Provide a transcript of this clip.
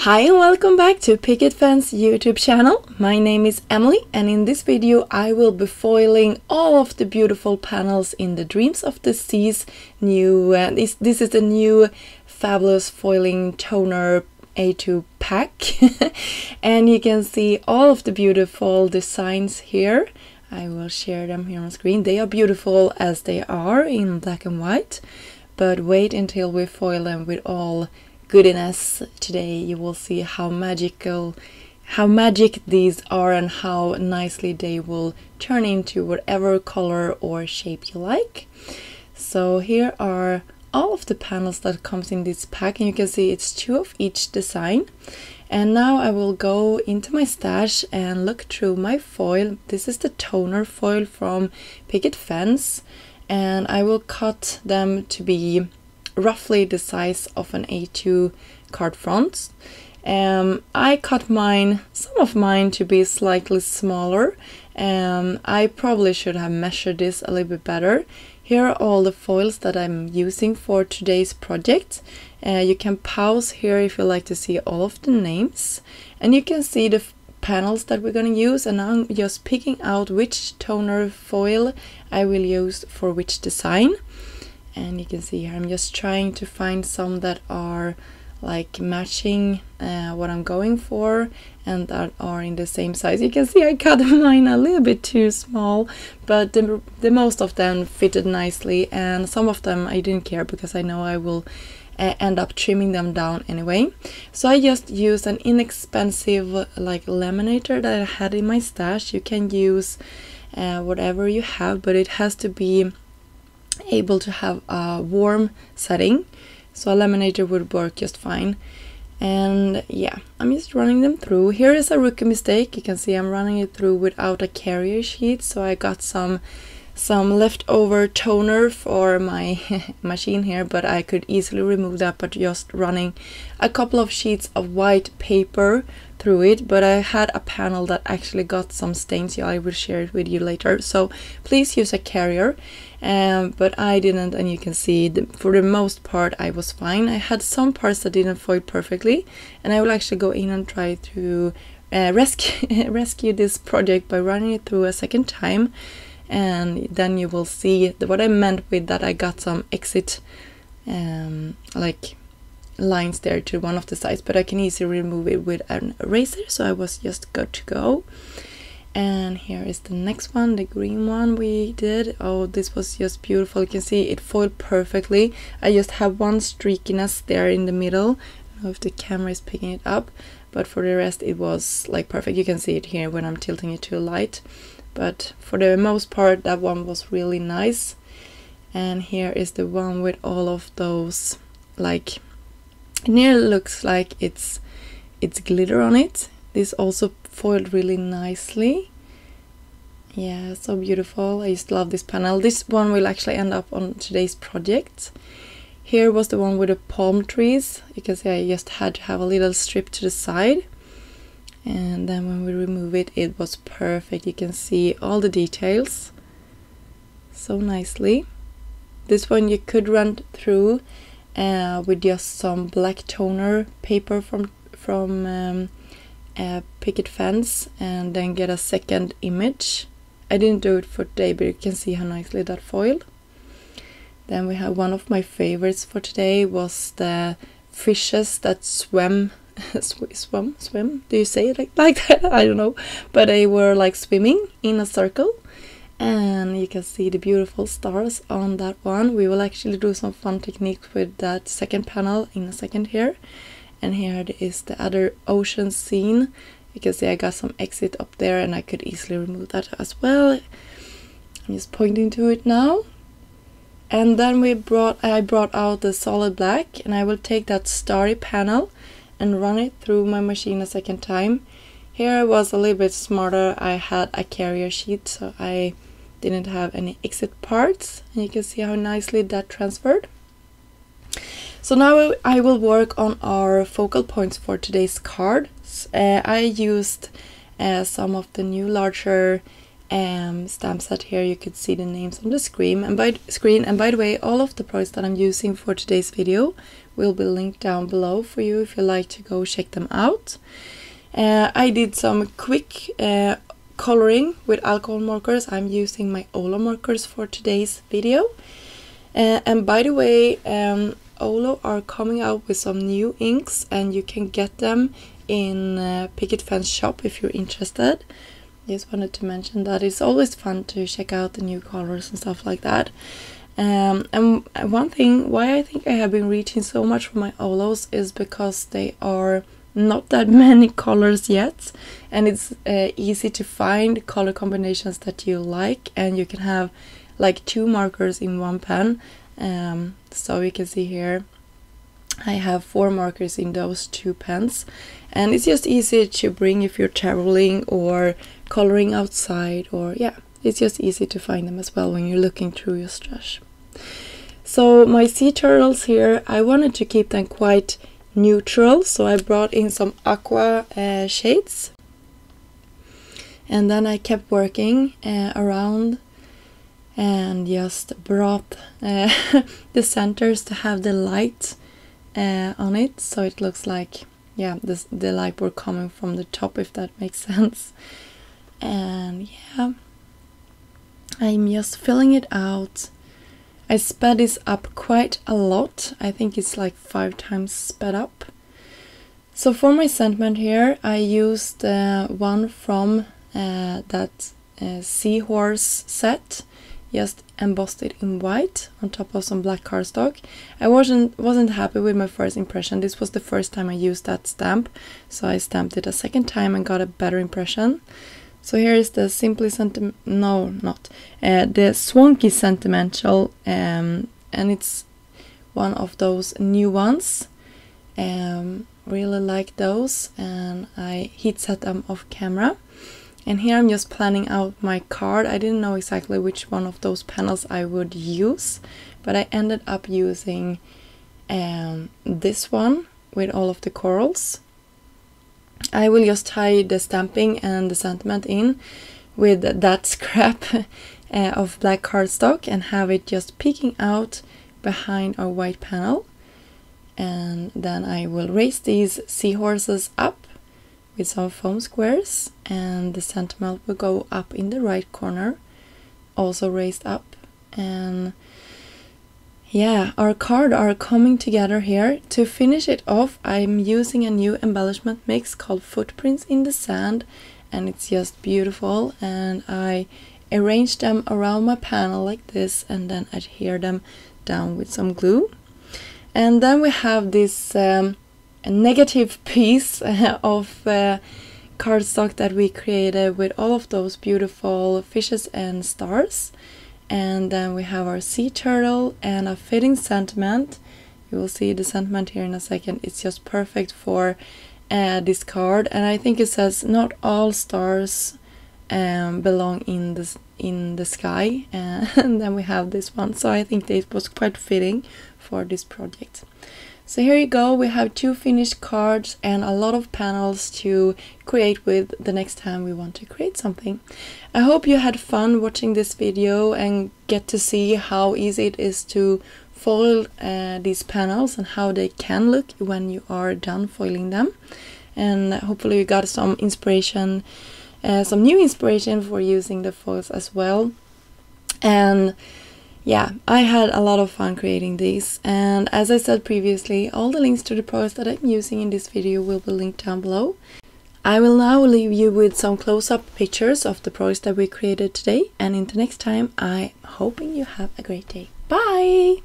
Hi and welcome back to Picket Fan's YouTube channel. My name is Emily and in this video I will be foiling all of the beautiful panels in the Dreams of the Seas new, this is the new fabulous foiling toner A2 pack. And you can see all of the beautiful designs here. I will share them here on screen. They are beautiful as they are in black and white, but wait until we foil them with all goodness. Today you will see how magic these are and how nicely they will turn into whatever color or shape you like. So here are all of the panels that comes in this pack, and you can see it's 2 of each design. And now I will go into my stash and look through my foil. This is the toner foil from Picket Fans, and I will cut them to be roughly the size of an A2 card front. I cut some of mine to be slightly smaller. I probably should have measured this a little bit better. Here are all the foils that I'm using for today's project. You can pause here if you like to see all of the names, and you can see the panels that we're going to use, and I'm just picking out which toner foil I will use for which design. And you can see here I'm just trying to find some that are like matching what I'm going for and that are in the same size. You can see I cut mine a little bit too small, but the most of them fitted nicely, and some of them I didn't care because I know I will end up trimming them down anyway. So I just used an inexpensive like laminator that I had in my stash. You can use whatever you have, but it has to be able to have a warm setting, so a laminator would work just fine. And yeah, I'm just running them through. Here is a rookie mistake. You can see I'm running it through without a carrier sheet, so I got some leftover toner for my machine here, but I could easily remove that by just running a couple of sheets of white paper through it. But I had a panel that actually got some stains. Yeah, I will share it with you later, so please use a carrier. But I didn't, and you can see for the most part I was fine. I had some parts that didn't foil perfectly, and I will actually go in and try to rescue this project by running it through a second time. And then you will see what I meant with that. I got some exit like lines there to one of the sides, but I can easily remove it with an eraser, so I was just good to go. And here is the next one, the green one we did. Oh, this was just beautiful. You can see it foiled perfectly. I just have one streakiness there in the middle. I don't know if the camera is picking it up, but for the rest it was like perfect. You can see it here when I'm tilting it to light. But for the most part, that one was really nice. And here is the one with all of those, like, it nearly looks like it's glitter on it. This also foiled really nicely. Yeah, so beautiful. I just love this panel. This one will actually end up on today's project. Here was the one with the palm trees. You can see I just had to have a little strip to the side. And then when we remove it, it was perfect. You can see all the details so nicely. This one you could run through with just some black toner paper from Picket Fans, and then get a second image. I didn't do it for today, but you can see how nicely that foiled. Then we have one of my favorites for today was the fishes that swim. Swim? Do you say it like that? I don't know, but they were like swimming in a circle, and you can see the beautiful stars on that one. We will actually do some fun techniques with that second panel in a second here. And here is the other ocean scene. You can see I got some exit up there, and I could easily remove that as well. I'm just pointing to it now. And then I brought out the solid black, and I will take that starry panel and run it through my machine a second time. Here I was a little bit smarter. I had a carrier sheet, so I didn't have any exit parts, and you can see how nicely that transferred. So now I will work on our focal points for today's cards. I used some of the new larger stamp set here. You could see the names on the screen. And by the way, all of the products that I'm using for today's video will be linked down below for you if you like to go check them out. I did some quick coloring with alcohol markers. I'm using my Olo markers for today's video. And by the way, Olo are coming out with some new inks, and you can get them in Picket Fans shop if you're interested. Just wanted to mention that it's always fun to check out the new colors and stuff like that. And one thing why I think I have been reaching so much for my Olos is because they are not that many colors yet, and it's easy to find color combinations that you like, and you can have like 2 markers in one pen. So you can see here I have 4 markers in those 2 pens, and it's just easy to bring if you're traveling or coloring outside, or yeah, it's just easy to find them as well when you're looking through your stash. So my sea turtles here, I wanted to keep them quite neutral, so I brought in some aqua shades, and then I kept working around and just brought the centers to have the light on it, so it looks like, yeah, the light were coming from the top, if that makes sense. And yeah, I'm just filling it out. I sped this up quite a lot. I think it's like 5 times sped up. So for my sentiment here, I used one from that seahorse set, just embossed it in white on top of some black cardstock. I wasn't happy with my first impression. This was the first time I used that stamp, so I stamped it a second time and got a better impression. So here is the the Swanky Sentimental, and it's one of those new ones. Really like those, and I heat set them off camera. And here I'm just planning out my card. I didn't know exactly which one of those panels I would use, but I ended up using this one with all of the corals. I will just tie the stamping and the sentiment in with that scrap of black cardstock and have it just peeking out behind our white panel. And then I will raise these seahorses up with some foam squares, and the sentiment will go up in the right corner, also raised up. And yeah, our card are coming together here. To finish it off, I'm using a new embellishment mix called Footprints in the Sand, and it's just beautiful. And I arrange them around my panel like this, and then adhere them down with some glue. And then we have this negative piece of cardstock that we created with all of those beautiful fishes and stars. And then we have our sea turtle and a fitting sentiment. You will see the sentiment here in a second. It's just perfect for this card, and I think it says not all stars belong in the sky. And then we have this one, so I think it was quite fitting for this project. So here you go, we have 2 finished cards and a lot of panels to create with the next time we want to create something. I hope you had fun watching this video and get to see how easy it is to foil these panels and how they can look when you are done foiling them. And hopefully you got some inspiration, some new inspiration for using the foils as well. And yeah, I had a lot of fun creating these, and as I said previously, all the links to the products that I'm using in this video will be linked down below. I will now leave you with some close-up pictures of the products that we created today, and until next time, I'm hoping you have a great day. Bye!